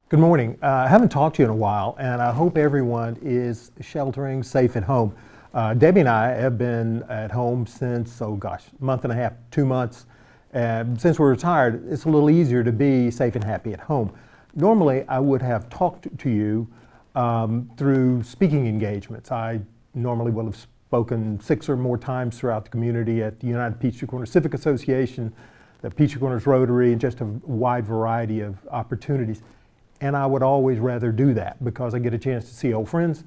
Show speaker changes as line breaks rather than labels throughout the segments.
Good morning. I haven't talked to you in a while, and I hope everyone is sheltering safe at home. Debbie and I have been at home since, a month and a half, 2 months. And since we're retired, it's a little easier to be safe and happy at home. Normally, I would have talked to you through speaking engagements. I normally will have spoken 6 or more times throughout the community at the United Peachtree Corners Civic Association, the Peachtree Corners Rotary, and just a wide variety of opportunities. And I would always rather do that because I get a chance to see old friends,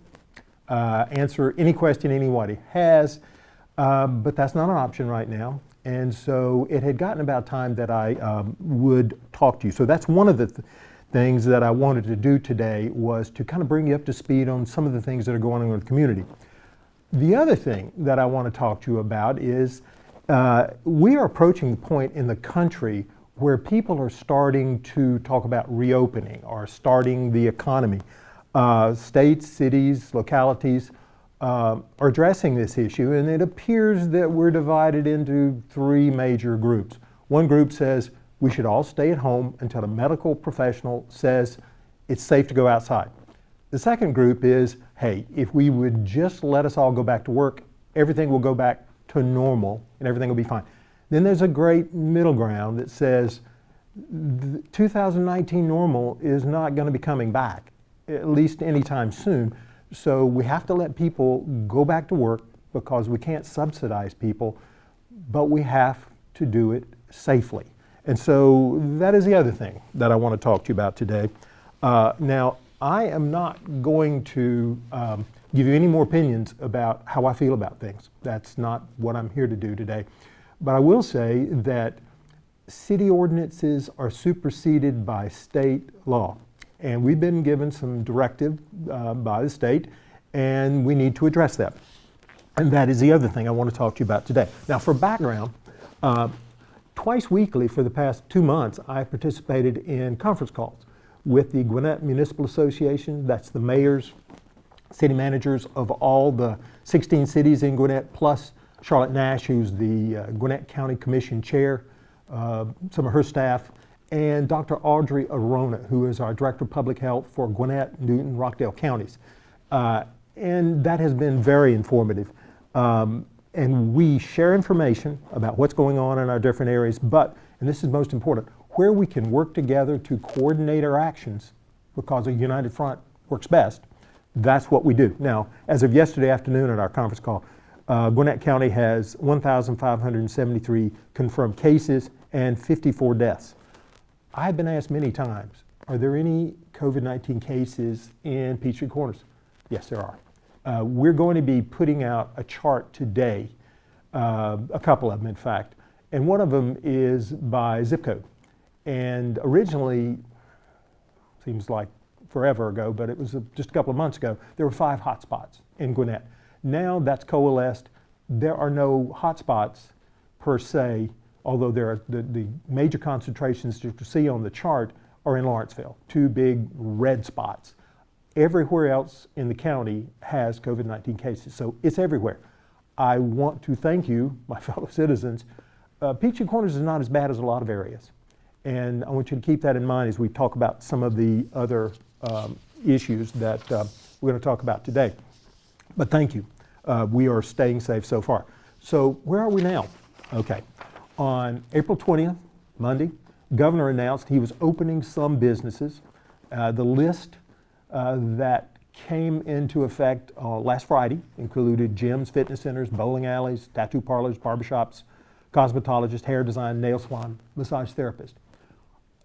answer any question anybody has, but that's not an option right now. And so it had gotten about time that I would talk to you. So that's one of the things that I wanted to do today, was to kind of bring you up to speed on some of the things that are going on in the community. The other thing that I want to talk to you about is we are approaching the point in the country where people are starting to talk about reopening or starting the economy. States, cities, localities are addressing this issue, and it appears that we're divided into 3 major groups. One group says we should all stay at home until a medical professional says it's safe to go outside. The second group is, hey, if we would just let us all go back to work, everything will go back to normal and everything will be fine. Then there's a great middle ground that says 2019 normal is not going to be coming back, at least anytime soon. So we have to let people go back to work because we can't subsidize people, but we have to do it safely. And so that is the other thing that I want to talk to you about today. Now, I am not going to give you any more opinions about how I feel about things. That's not what I'm here to do today. But I will say that city ordinances are superseded by state law. And we've been given some directive by the state, and we need to address that. And that is the other thing I want to talk to you about today. Now, for background, twice weekly for the past 2 months, I participated in conference calls with the Gwinnett Municipal Association. That's the mayors, city managers of all the 16 cities in Gwinnett, plus Charlotte Nash, who's the Gwinnett County Commission chair, some of her staff, and Dr. Audrey Arona, who is our Director of Public Health for Gwinnett, Newton, Rockdale counties. And that has been very informative. And we share information about what's going on in our different areas, but, and this is most important, where we can work together to coordinate our actions, because a united front works best, that's what we do. Now, as of yesterday afternoon at our conference call, Gwinnett County has 1,573 confirmed cases and 54 deaths. I've been asked many times, are there any COVID-19 cases in Peachtree Corners? Yes, there are. We're going to be putting out a chart today, a couple of them in fact, and one of them is by zip code. And originally, seems like forever ago, but it was just a couple of months ago, there were 5 hotspots in Gwinnett. Now that's coalesced. There are no hotspots per se, although there are the major concentrations that you see on the chart are in Lawrenceville, 2 big red spots. Everywhere else in the county has COVID-19 cases, so it's everywhere. I want to thank you, my fellow citizens. Peachtree Corners is not as bad as a lot of areas, and I want you to keep that in mind as we talk about some of the other issues that we're going to talk about today. But thank you. We are staying safe so far. So where are we now? Okay. On April 20th, Monday, Governor announced he was opening some businesses. The list that came into effect last Friday included gyms, fitness centers, bowling alleys, tattoo parlors, barbershops, cosmetologists, hair design, nail salon, massage therapist.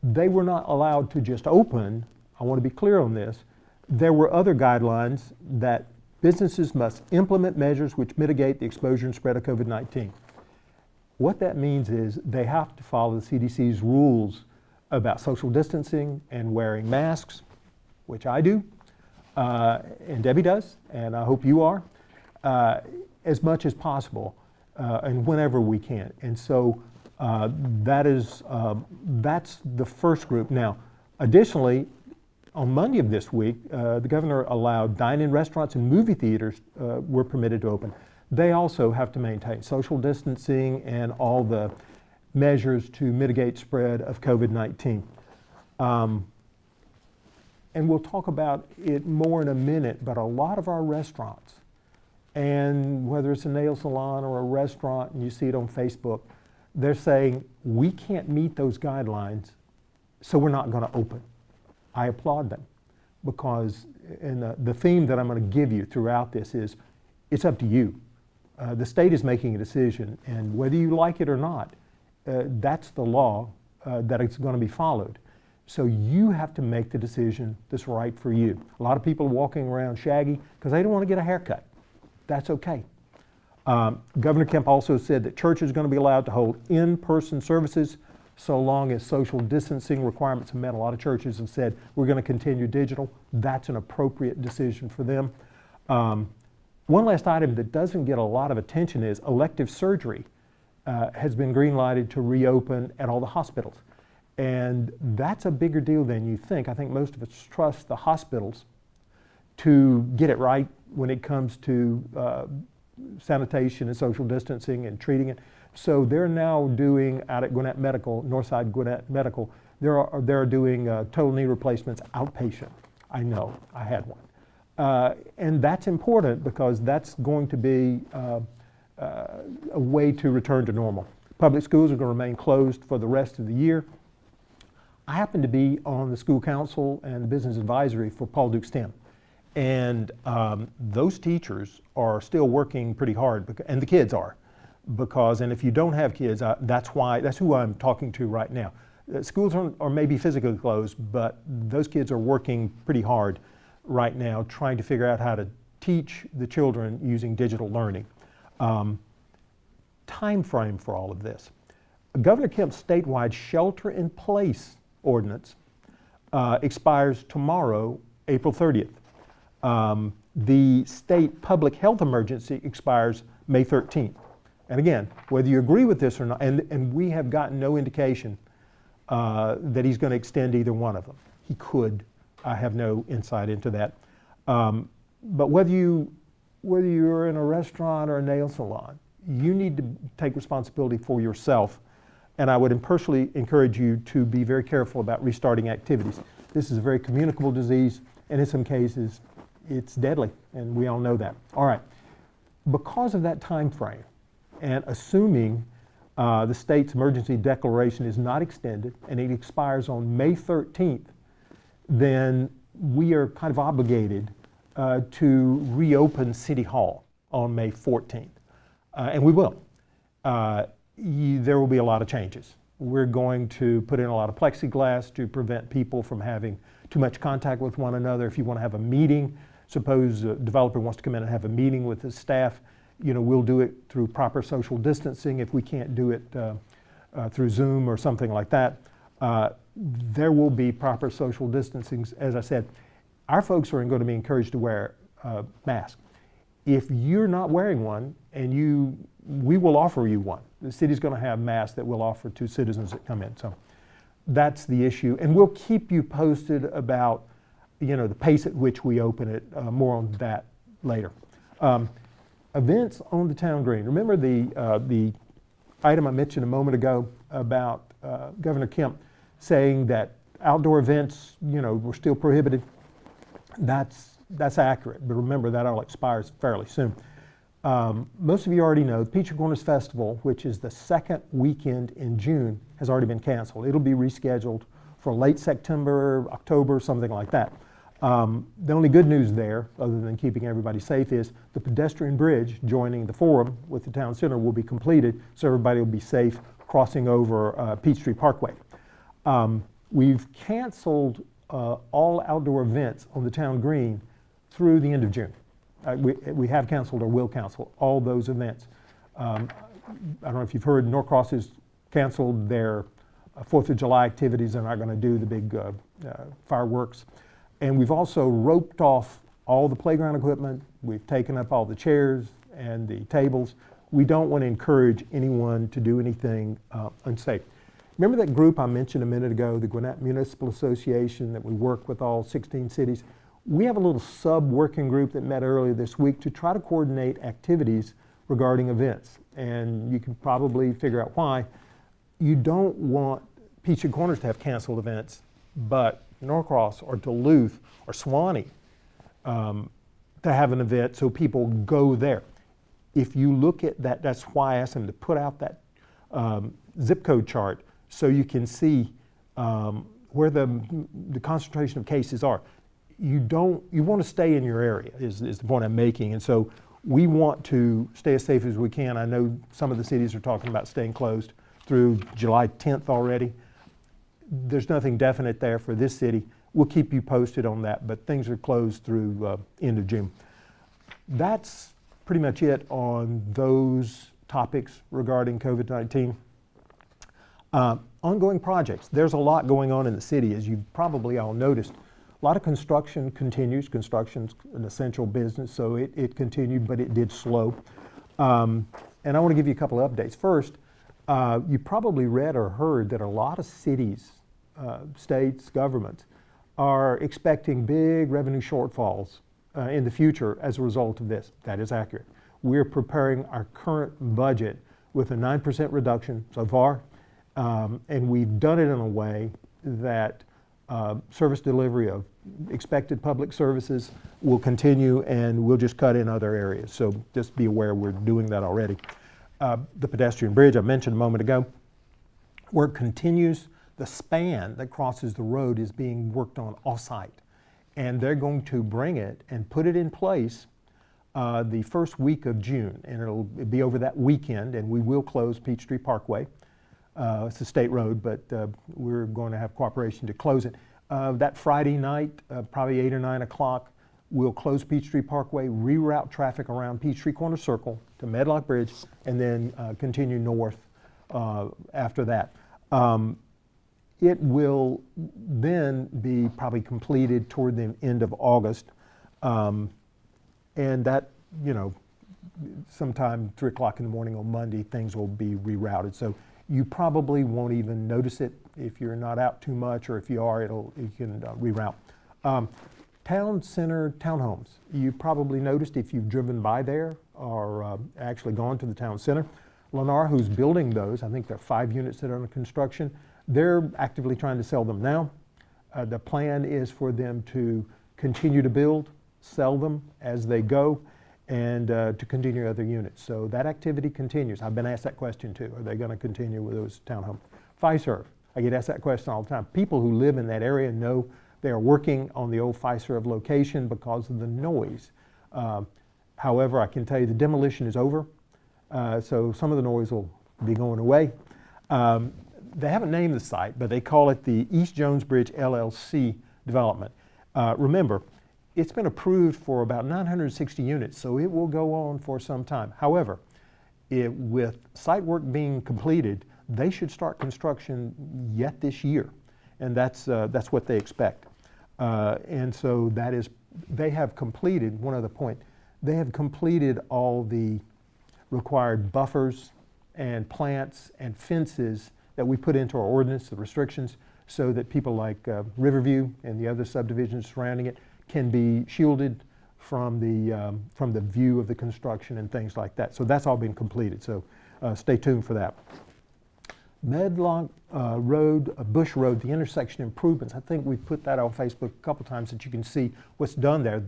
They were not allowed to just open. I want to be clear on this. There were other guidelines that businesses must implement measures which mitigate the exposure and spread of COVID-19. What that means is they have to follow the CDC's rules about social distancing and wearing masks, which I do, and Debbie does, and I hope you are, as much as possible, and whenever we can. And so that's the first group. Now, additionally, on Monday of this week, the governor allowed dine-in restaurants and movie theaters were permitted to open. They also have to maintain social distancing and all the measures to mitigate spread of COVID-19. and we'll talk about it more in a minute, but a lot of our restaurants, and whether it's a nail salon or a restaurant, and you see it on Facebook, they're saying, we can't meet those guidelines, so we're not going to open. I applaud them, because the theme that I'm going to give you throughout this is, it's up to you. The state is making a decision, and whether you like it or not, that's the law that it's going to be followed. So you have to make the decision that's right for you. A lot of people are walking around shaggy because they don't want to get a haircut. That's okay. Governor Kemp also said that churches are going to be allowed to hold in-person services so long as social distancing requirements are met. A lot of churches have said we're going to continue digital. That's an appropriate decision for them. One last item that doesn't get a lot of attention is elective surgery has been green-lighted to reopen at all the hospitals. And that's a bigger deal than you think. I think most of us trust the hospitals to get it right when it comes to sanitation and social distancing and treating it. So they're now doing, out at Gwinnett Medical, Northside Gwinnett Medical, they're doing total knee replacements outpatient. I know, I had one. And that's important because that's going to be a way to return to normal. Public schools are going to remain closed for the rest of the year. I happen to be on the school council and the business advisory for Paul Duke STEM. And those teachers are still working pretty hard, and the kids are. And if you don't have kids, that's who I'm talking to right now. Schools are maybe physically closed, but those kids are working pretty hard right now trying to figure out how to teach the children using digital learning. Time frame for all of this. Governor Kemp's statewide shelter-in-place ordinance expires tomorrow, April 30th. The state public health emergency expires May 13th. And again, whether you agree with this or not, and we have gotten no indication that he's going to extend either one of them. He could. I have no insight into that. But whether you're in a restaurant or a nail salon, you need to take responsibility for yourself. And I would personally encourage you to be very careful about restarting activities. This is a very communicable disease, and in some cases, it's deadly, and we all know that. All right, because of that time frame, and assuming the state's emergency declaration is not extended, and it expires on May 13th, then we are kind of obligated to reopen City Hall on May 14th, and we will. There will be a lot of changes. We're going to put in a lot of plexiglass to prevent people from having too much contact with one another. If you want to have a meeting, suppose a developer wants to come in and have a meeting with his staff, we'll do it through proper social distancing. If we can't do it through Zoom or something like that, there will be proper social distancing. As I said, our folks are going to be encouraged to wear masks. If you're not wearing one, we will offer you one. The city's going to have masks that we'll offer to citizens that come in. So that's the issue. And we'll keep you posted about, the pace at which we open it. More on that later. Events on the town green. Remember the item I mentioned a moment ago about Governor Kemp saying that outdoor events, were still prohibited? That's accurate, but remember that all expires fairly soon. Most of you already know the Peach and Corners Festival, which is the second weekend in June, has already been canceled. It'll be rescheduled for late September, October, something like that. The only good news there, other than keeping everybody safe, is the pedestrian bridge joining the forum with the town center will be completed, so everybody will be safe crossing over Peachtree Parkway. We've canceled all outdoor events on the town green through the end of June. We have canceled or will cancel all those events. I don't know if you've heard, Norcross has canceled their 4th of July activities. They're not going to do the big fireworks. And we've also roped off all the playground equipment. We've taken up all the chairs and the tables. We don't want to encourage anyone to do anything unsafe. Remember that group I mentioned a minute ago, the Gwinnett Municipal Association, that we work with all 16 cities? We have a little sub-working group that met earlier this week to try to coordinate activities regarding events. And you can probably figure out why. You don't want Peach and Corners to have canceled events, but Norcross or Duluth or Suwanee to have an event, so people go there. If you look at that, that's why I asked them to put out that zip code chart so you can see where the concentration of cases are. You want to stay in your area is the point I'm making. And so we want to stay as safe as we can. I know some of the cities are talking about staying closed through July 10th already. There's nothing definite there for this city. We'll keep you posted on that, but things are closed through end of June. That's pretty much it on those topics regarding COVID-19. Ongoing projects. There's a lot going on in the city, as you probably all noticed. A lot of construction continues. Construction's an essential business, so it continued, but it did slow. And I want to give you a couple of updates. First, you probably read or heard that a lot of cities, states, governments are expecting big revenue shortfalls in the future as a result of this. That is accurate. We're preparing our current budget with a 9% reduction so far, and we've done it in a way that service delivery of expected public services will continue, and we'll just cut in other areas. So just be aware we're doing that already. The pedestrian bridge I mentioned a moment ago, work continues. The span that crosses the road is being worked on off-site, and they're going to bring it and put it in place the first week of June, and it'll be over that weekend, and we will close Peachtree Parkway. It's a state road, but we're going to have cooperation to close it. That Friday night, probably 8 or 9 o'clock, we'll close Peachtree Parkway, reroute traffic around Peachtree Corner Circle to Medlock Bridge, and then continue north after that. It will then be probably completed toward the end of August, and that, sometime 3 o'clock in the morning on Monday, things will be rerouted. So you probably won't even notice it if you're not out too much, or if you are, you can reroute. Town Center Townhomes. You probably noticed if you've driven by there or actually gone to the Town Center. Lennar, who's building those, I think there are 5 units that are under construction. They're actively trying to sell them now. The plan is for them to continue to build, sell them as they go, and to continue other units. So that activity continues. I've been asked that question too. Are they going to continue with those townhomes? Fiserv, I get asked that question all the time. People who live in that area know they are working on the old Fiserv location because of the noise. However, I can tell you the demolition is over, so some of the noise will be going away. They haven't named the site, but they call it the East Jones Bridge LLC development. Remember, it's been approved for about 960 units, so it will go on for some time. However, with site work being completed, they should start construction yet this year, and that's what they expect. And so they have completed, one other point, they have completed all the required buffers and plants and fences that we put into our ordinance, the restrictions, so that people like Riverview and the other subdivisions surrounding it can be shielded from the view of the construction and things like that. So that's all been completed, so stay tuned for that. Medlock Road, Bush Road, the intersection improvements. I think we've put that on Facebook a couple times that you can see what's done there.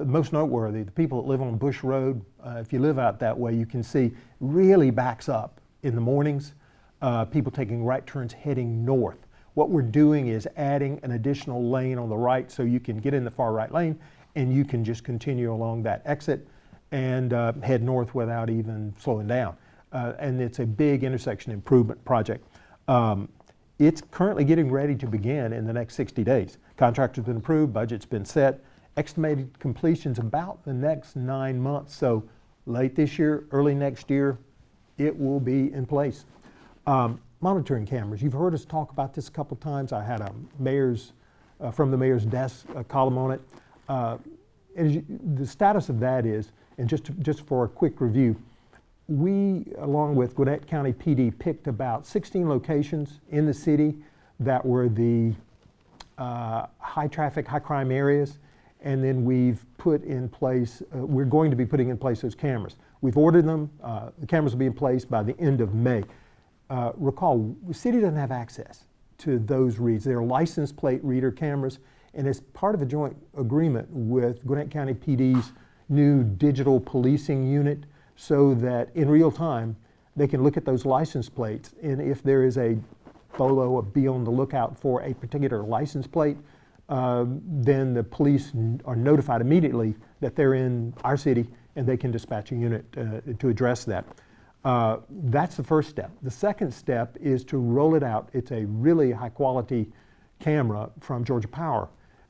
Most noteworthy, the people that live on Bush Road, if you live out that way, you can see really backs up in the mornings. People taking right turns heading north. What we're doing is adding an additional lane on the right so you can get in the far right lane and you can just continue along that exit and head north without even slowing down. And it's a big intersection improvement project. It's currently getting ready to begin in the next 60 days. Contractor's been approved, budget's been set, estimated completion's about the next 9 months. So late this year, early next year, it will be in place. Monitoring cameras. You've heard us talk about this a couple times. I had a from the mayor's desk column on it. The status of that is, and just for a quick review, we, along with Gwinnett County PD, picked about 16 locations in the city that were the high traffic, high crime areas, and then we've put in place, we're going to be putting in place those cameras. We've ordered them. The cameras will be in place by the end of May. Recall, the city doesn't have access to those reads. They're license plate reader cameras, and it's part of a joint agreement with Gwinnett County PD's new digital policing unit, so that in real time they can look at those license plates, and if there is a BOLO or be on the lookout for a particular license plate, then the police are notified immediately that they're in our city, and they can dispatch a unit to address that. That's the first step. The second step is to roll it out. It's a really high quality camera from Georgia Power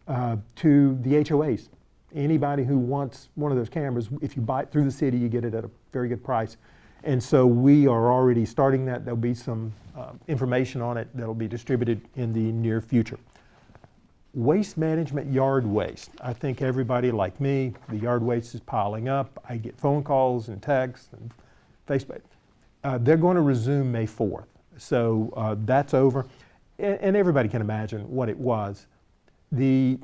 to the HOAs. Anybody who wants one of those cameras, if you buy it through the city, you get it at a very good price. And so we are already starting that. There'll be some information on it that'll be distributed in the near future. Waste management, yard waste. I think everybody like me, the yard waste is piling up. I get phone calls and texts and Facebook. They're going to resume May 4th. So that's over. And everybody can imagine what it was. The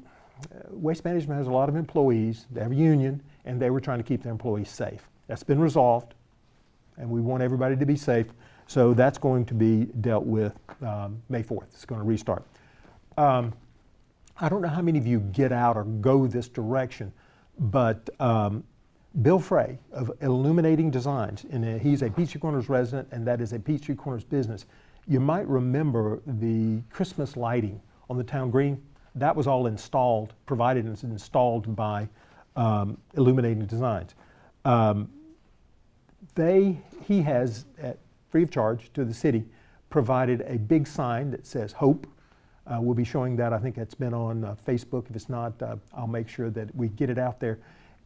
Waste Management has a lot of employees. They have a union, and they were trying to keep their employees safe. That's been resolved, and we want everybody to be safe. So that's going to be dealt with May 4th. It's going to restart. I don't know how many of you get out or go this direction, but Bill Frey of Illuminating Designs, and he's a Peachtree Corners resident, and that is a Peachtree Corners business. You might remember the Christmas lighting on the town green. That was all installed, provided and installed by Illuminating Designs. He has, at free of charge to the city, provided a big sign that says Hope. We'll be showing that. I think it's been on Facebook. If it's not, I'll make sure that we get it out there.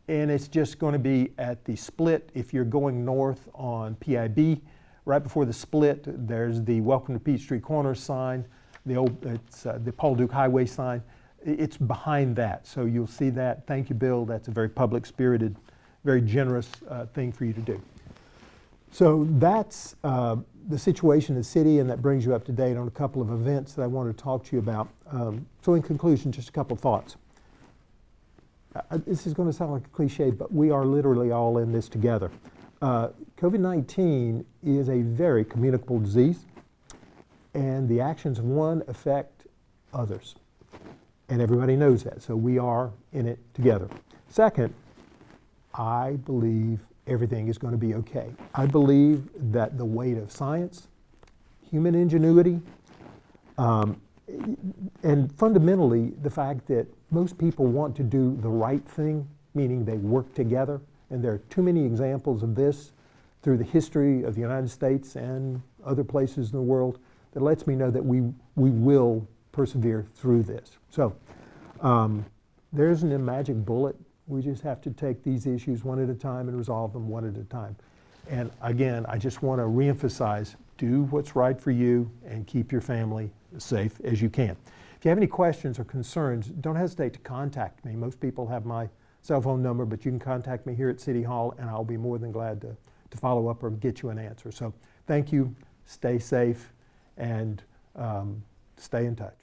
And it's just going to be at the split. If you're going north on PIB, right before the split, there's the Welcome to Peachtree Corners sign. It's the Paul Duke Highway sign. It's behind that, so you'll see that. Thank you, Bill. That's a very public-spirited, very generous thing for you to do. So that's the situation in the city, and that brings you up to date on a couple of events that I want to talk to you about. So in conclusion, just a couple of thoughts. This is going to sound like a cliche, but we are literally all in this together. COVID-19 is a very communicable disease, and the actions of one affect others. And everybody knows that, so we are in it together. Second, I believe everything is going to be okay. I believe that the weight of science, human ingenuity, and fundamentally the fact that most people want to do the right thing, meaning they work together, and there are too many examples of this through the history of the United States and other places in the world, that lets me know that we will persevere through this. So there isn't a magic bullet. We just have to take these issues one at a time and resolve them one at a time. And again, I just want to reemphasize, do what's right for you and keep your family as safe as you can. If you have any questions or concerns, don't hesitate to contact me. Most people have my cell phone number, but you can contact me here at City Hall, and I'll be more than glad to follow up or get you an answer. So thank you, stay safe, and stay in touch.